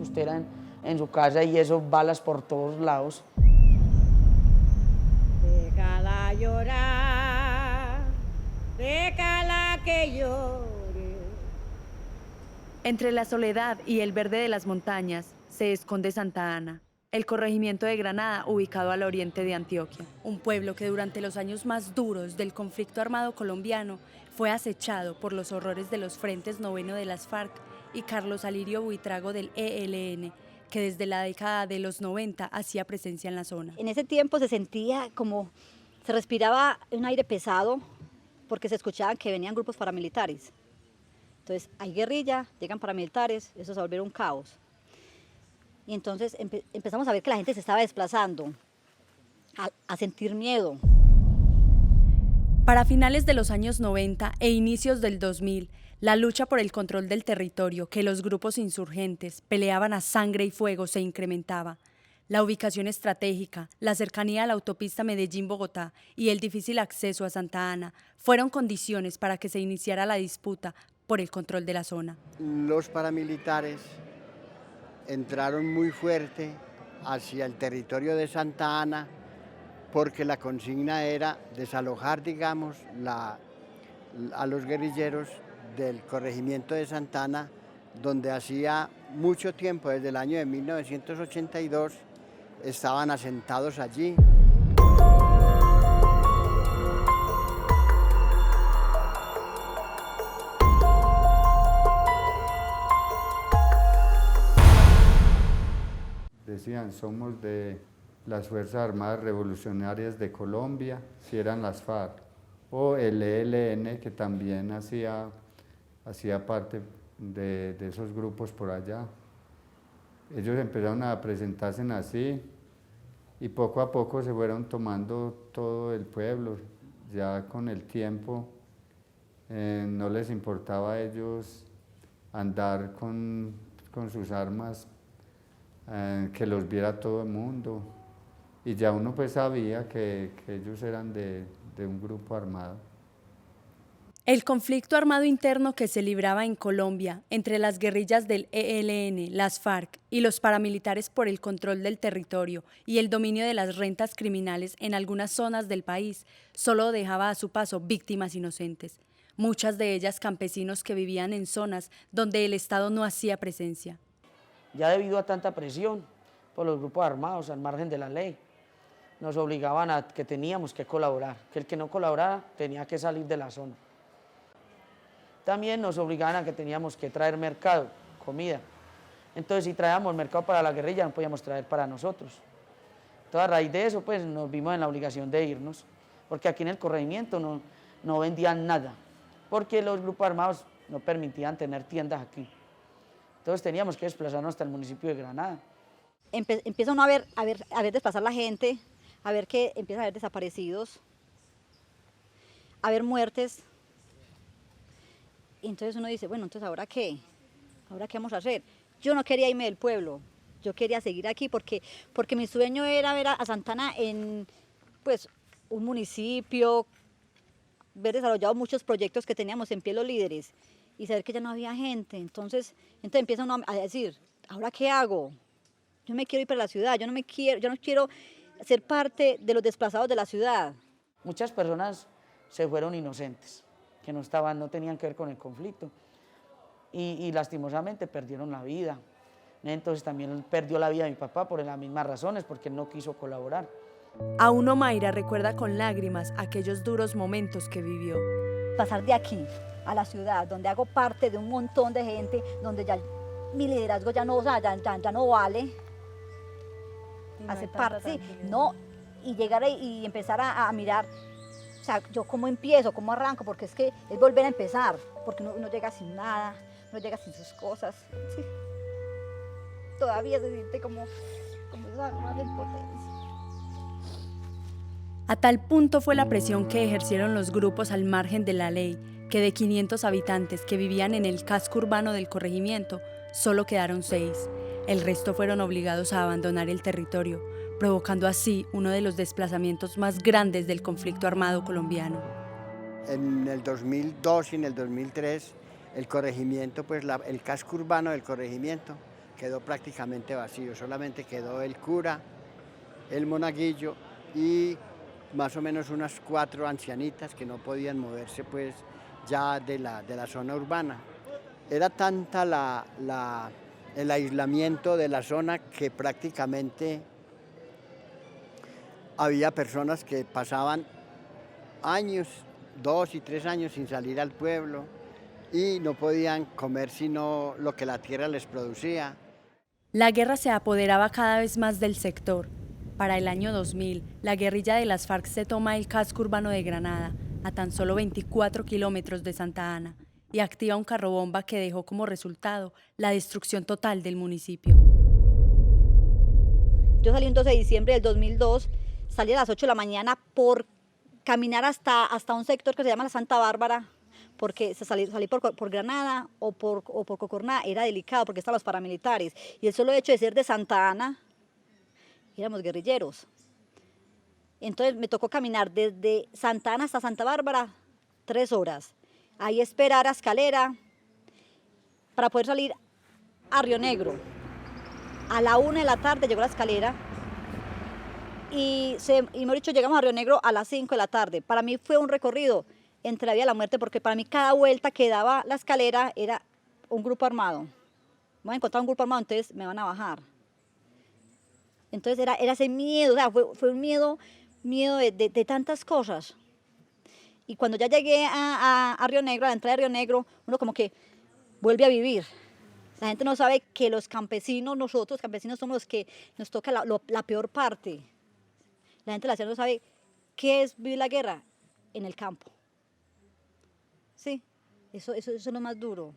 usted era en su casa y eso, balas por todos lados. Déjala llorar, déjala que llore. Entre la soledad y el verde de las montañas se esconde Santa Ana, el corregimiento de Granada ubicado al oriente de Antioquia. Un pueblo que durante los años más duros del conflicto armado colombiano fue acechado por los horrores de los frentes noveno de las FARC y Carlos Alirio Buitrago del ELN, que desde la década de los 90 hacía presencia en la zona. En ese tiempo se sentía como, se respiraba un aire pesado porque se escuchaban que venían grupos paramilitares. Entonces hay guerrilla, llegan paramilitares, eso se volvió un caos. Y entonces empezamos a ver que la gente se estaba desplazando, a sentir miedo. Para finales de los años 90 e inicios del 2000, la lucha por el control del territorio que los grupos insurgentes peleaban a sangre y fuego se incrementaba. La ubicación estratégica, la cercanía a la autopista Medellín-Bogotá y el difícil acceso a Santa Ana fueron condiciones para que se iniciara la disputa por el control de la zona. Los paramilitares entraron muy fuerte hacia el territorio de Santa Ana porque la consigna era desalojar, digamos, a los guerrilleros del corregimiento de Santa Ana, donde hacía mucho tiempo, desde el año de 1982, estaban asentados allí. Decían, somos de las Fuerzas Armadas Revolucionarias de Colombia, si eran las FARC, o el ELN, que también hacía parte de esos grupos por allá. Ellos empezaron a presentarse así y poco a poco se fueron tomando todo el pueblo. Ya con el tiempo no les importaba a ellos andar con sus armas, que los viera todo el mundo. Y ya uno pues sabía que ellos eran de un grupo armado. El conflicto armado interno que se libraba en Colombia entre las guerrillas del ELN, las FARC y los paramilitares por el control del territorio y el dominio de las rentas criminales en algunas zonas del país solo dejaba a su paso víctimas inocentes, muchas de ellas campesinos que vivían en zonas donde el Estado no hacía presencia. Ya debido a tanta presión por los grupos armados al margen de la ley, nos obligaban a que teníamos que colaborar, que el que no colaborara tenía que salir de la zona. También nos obligaban a que teníamos que traer mercado, comida. Entonces, si traíamos mercado para la guerrilla, no podíamos traer para nosotros. Entonces, a raíz de eso, pues, nos vimos en la obligación de irnos, porque aquí en el corregimiento no vendían nada, porque los grupos armados no permitían tener tiendas aquí. Entonces, teníamos que desplazarnos hasta el municipio de Granada. Empieza uno a ver desplazar la gente, a ver que empieza a haber desaparecidos, a haber muertes. Y entonces uno dice, bueno, entonces ¿ahora qué? ¿Ahora qué vamos a hacer? Yo no quería irme del pueblo, yo quería seguir aquí porque mi sueño era ver a Santa Ana en pues, un municipio, ver desarrollado muchos proyectos que teníamos en pie los líderes y saber que ya no había gente. Entonces empieza uno a decir, ¿ahora qué hago? Yo me quiero ir para la ciudad, yo no quiero ser parte de los desplazados de la ciudad. Muchas personas se fueron inocentes, que no tenían que ver con el conflicto y lastimosamente perdieron la vida. Entonces también perdió la vida de mi papá por las mismas razones, porque él no quiso colaborar. Aún Omaira recuerda con lágrimas aquellos duros momentos que vivió. Pasar de aquí a la ciudad, donde hago parte de un montón de gente, donde ya mi liderazgo ya no vale, hacer parte, sí, no, y llegar y empezar a mirar, o sea, yo cómo empiezo, cómo arranco, porque es que es volver a empezar, porque uno llega sin nada, no llega sin sus cosas, sí. Todavía se siente como esa más de impotencia. A tal punto fue la presión que ejercieron los grupos al margen de la ley, que de 500 habitantes que vivían en el casco urbano del corregimiento, solo quedaron 6. El resto fueron obligados a abandonar el territorio, provocando así uno de los desplazamientos más grandes del conflicto armado colombiano. En el 2002 y en el 2003, el corregimiento, pues el casco urbano del corregimiento quedó prácticamente vacío, solamente quedó el cura, el monaguillo y más o menos unas 4 ancianitas que no podían moverse pues ya de la zona urbana. Era tanta el aislamiento de la zona que prácticamente había personas que pasaban años, 2 y 3 años sin salir al pueblo y no podían comer sino lo que la tierra les producía. La guerra se apoderaba cada vez más del sector. Para el año 2000, la guerrilla de las FARC se toma el casco urbano de Granada, a tan solo 24 kilómetros de Santa Ana, y activa un carrobomba que dejó como resultado la destrucción total del municipio. Yo salí un 12 de diciembre del 2002, salí a las 8 de la mañana por caminar hasta un sector que se llama la Santa Bárbara, porque salí por Granada o por Cocorná era delicado porque estaban los paramilitares. Y el solo hecho de ser de Santa Ana, éramos guerrilleros. Entonces me tocó caminar desde Santa Ana hasta Santa Bárbara 3 horas. Ahí esperar a Escalera para poder salir a Río Negro. A la 1 de la tarde llegó la Escalera y mejor dicho, llegamos a Río Negro a las 5 de la tarde. Para mí fue un recorrido entre la vida y la muerte porque para mí cada vuelta que daba la Escalera era un grupo armado. Voy a encontrar un grupo armado, entonces me van a bajar. Entonces era ese miedo, o sea, fue un miedo de tantas cosas. Y cuando ya llegué a Río Negro, a la entrada de Río Negro, uno como que vuelve a vivir. La gente no sabe que los campesinos, nosotros campesinos somos los que nos toca la peor parte. La gente de la ciudad no sabe qué es vivir la guerra en el campo. Sí, eso es lo más duro.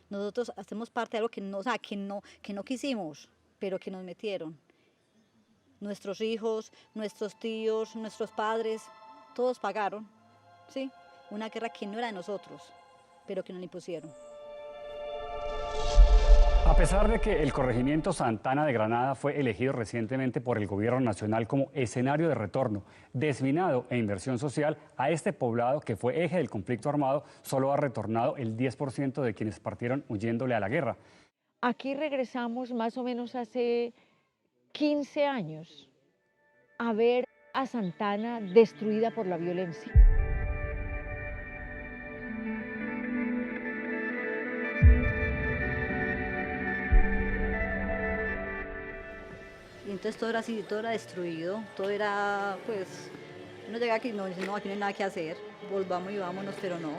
Nosotros hacemos parte de algo que no, o sea, que no quisimos, pero que nos metieron. Nuestros hijos, nuestros tíos, nuestros padres, todos pagaron, ¿sí? Una guerra que no era de nosotros, pero que nos la impusieron. A pesar de que el corregimiento Santa Ana de Granada fue elegido recientemente por el gobierno nacional como escenario de retorno, desminado e inversión social, a este poblado que fue eje del conflicto armado solo ha retornado el 10% de quienes partieron huyéndole a la guerra. Aquí regresamos más o menos hace 15 años a ver a Santa Ana destruida por la violencia. Y entonces todo era así, todo era destruido, todo era, pues, uno llega aquí y no dice, no, aquí no hay nada que hacer, volvamos y vámonos, pero no.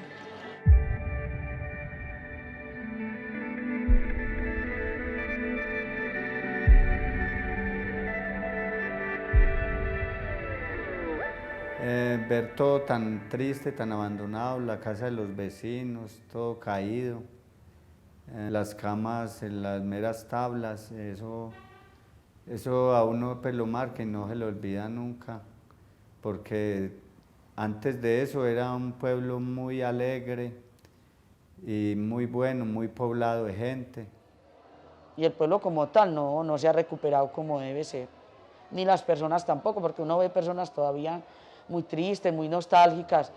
Ver todo tan triste, tan abandonado, la casa de los vecinos, todo caído, las camas en las meras tablas, eso a uno pues lo marca y no se lo olvida nunca, porque antes de eso era un pueblo muy alegre y muy bueno, muy poblado de gente. Y el pueblo como tal no se ha recuperado como debe ser, ni las personas tampoco, porque uno ve personas todavía muy tristes, muy nostálgicas,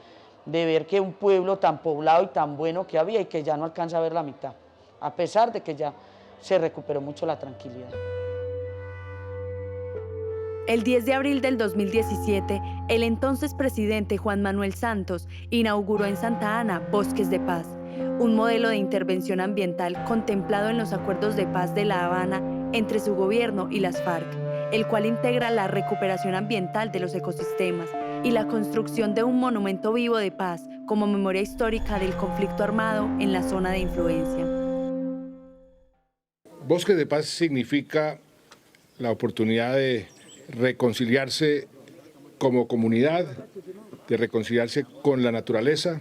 de ver que un pueblo tan poblado y tan bueno que había y que ya no alcanza a ver la mitad, a pesar de que ya se recuperó mucho la tranquilidad. El 10 de abril del 2017, el entonces presidente Juan Manuel Santos inauguró en Santa Ana Bosques de Paz, un modelo de intervención ambiental contemplado en los acuerdos de paz de La Habana entre su gobierno y las FARC, el cual integra la recuperación ambiental de los ecosistemas y la construcción de un monumento vivo de paz como memoria histórica del conflicto armado en la zona de influencia. Bosques de Paz significa la oportunidad de reconciliarse como comunidad, de reconciliarse con la naturaleza,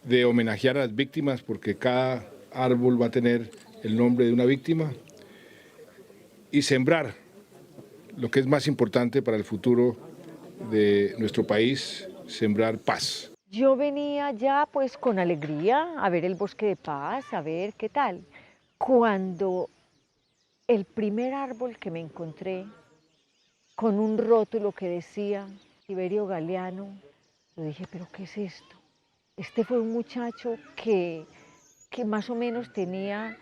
de homenajear a las víctimas, porque cada árbol va a tener el nombre de una víctima, y sembrar lo que es más importante para el futuro de nuestro país, sembrar paz. Yo venía ya pues con alegría a ver el Bosque de Paz, a ver qué tal. Cuando el primer árbol que me encontré con un rótulo que decía Tiberio Galeano, yo dije, ¿pero qué es esto? Este fue un muchacho que más o menos tenía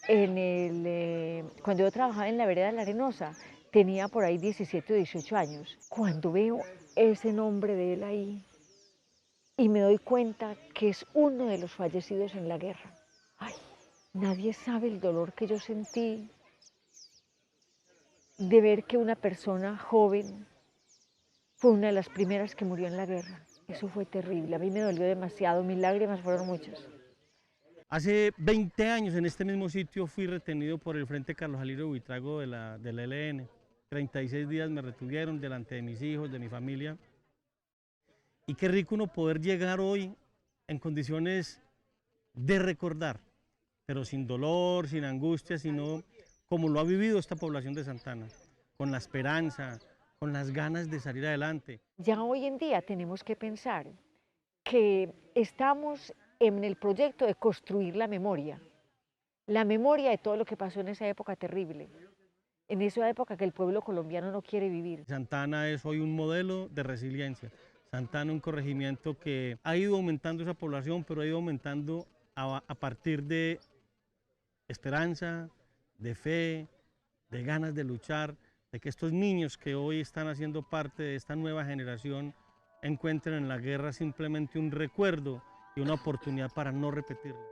cuando yo trabajaba en la vereda La Arenosa, tenía por ahí 17 o 18 años. Cuando veo ese nombre de él ahí y me doy cuenta que es uno de los fallecidos en la guerra, ay, nadie sabe el dolor que yo sentí de ver que una persona joven fue una de las primeras que murió en la guerra. Eso fue terrible, a mí me dolió demasiado, mis lágrimas fueron muchas. Hace 20 años en este mismo sitio fui retenido por el Frente Carlos Alirio Buitrago del ELN. 36 días me retuvieron delante de mis hijos, de mi familia. Y qué rico uno poder llegar hoy en condiciones de recordar, pero sin dolor, sin angustia, sino como lo ha vivido esta población de Santana, con la esperanza, con las ganas de salir adelante. Ya hoy en día tenemos que pensar que estamos en el proyecto de construir la memoria de todo lo que pasó en esa época terrible, en esa época que el pueblo colombiano no quiere vivir. Santana es hoy un modelo de resiliencia. Santana, un corregimiento que ha ido aumentando esa población, pero ha ido aumentando a partir de esperanza, de fe, de ganas de luchar, de que estos niños que hoy están haciendo parte de esta nueva generación encuentren en la guerra simplemente un recuerdo y una oportunidad para no repetirlo.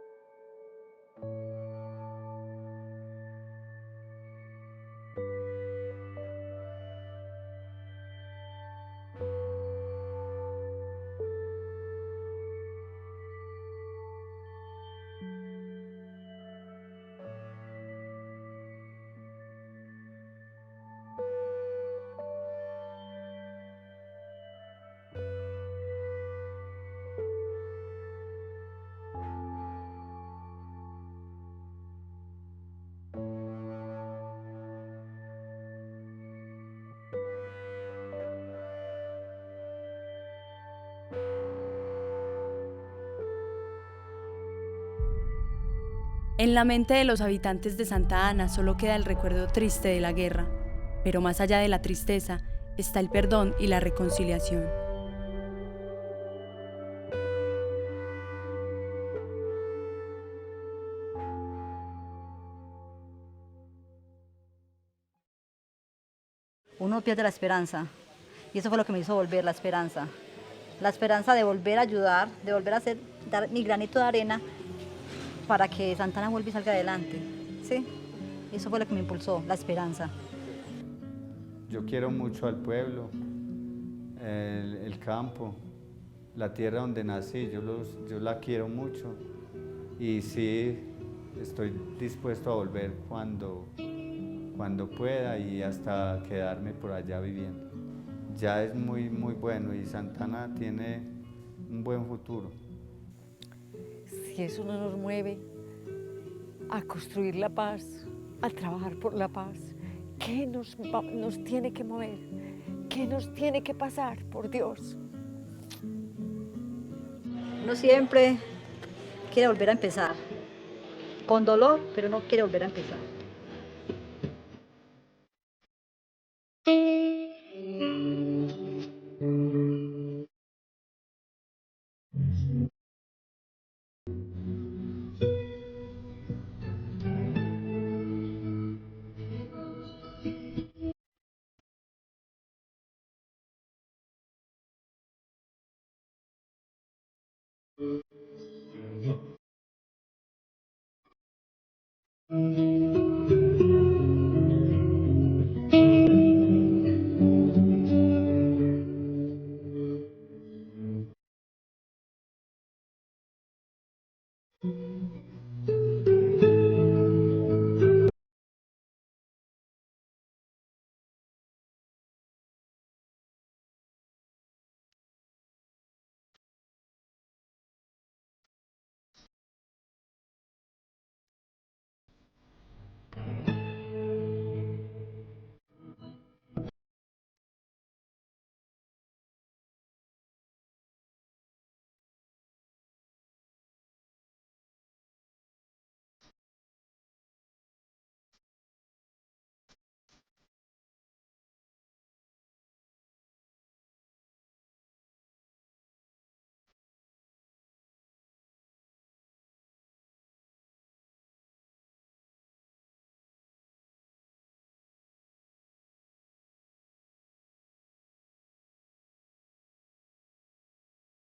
En la mente de los habitantes de Santa Ana solo queda el recuerdo triste de la guerra, pero más allá de la tristeza está el perdón y la reconciliación. Uno pierde la esperanza y eso fue lo que me hizo volver, la esperanza de volver a ayudar, de volver a dar mi granito de arena para que Santana vuelva y salga adelante, ¿sí? Eso fue lo que me impulsó, la esperanza. Yo quiero mucho al pueblo, el campo, la tierra donde nací, yo la quiero mucho y sí, estoy dispuesto a volver cuando pueda y hasta quedarme por allá viviendo. Ya es muy bueno y Santana tiene un buen futuro. Si eso no nos mueve a construir la paz, a trabajar por la paz, ¿qué nos tiene que mover? ¿Qué nos tiene que pasar, por Dios? Uno siempre quiere volver a empezar, con dolor, pero no quiere volver a empezar.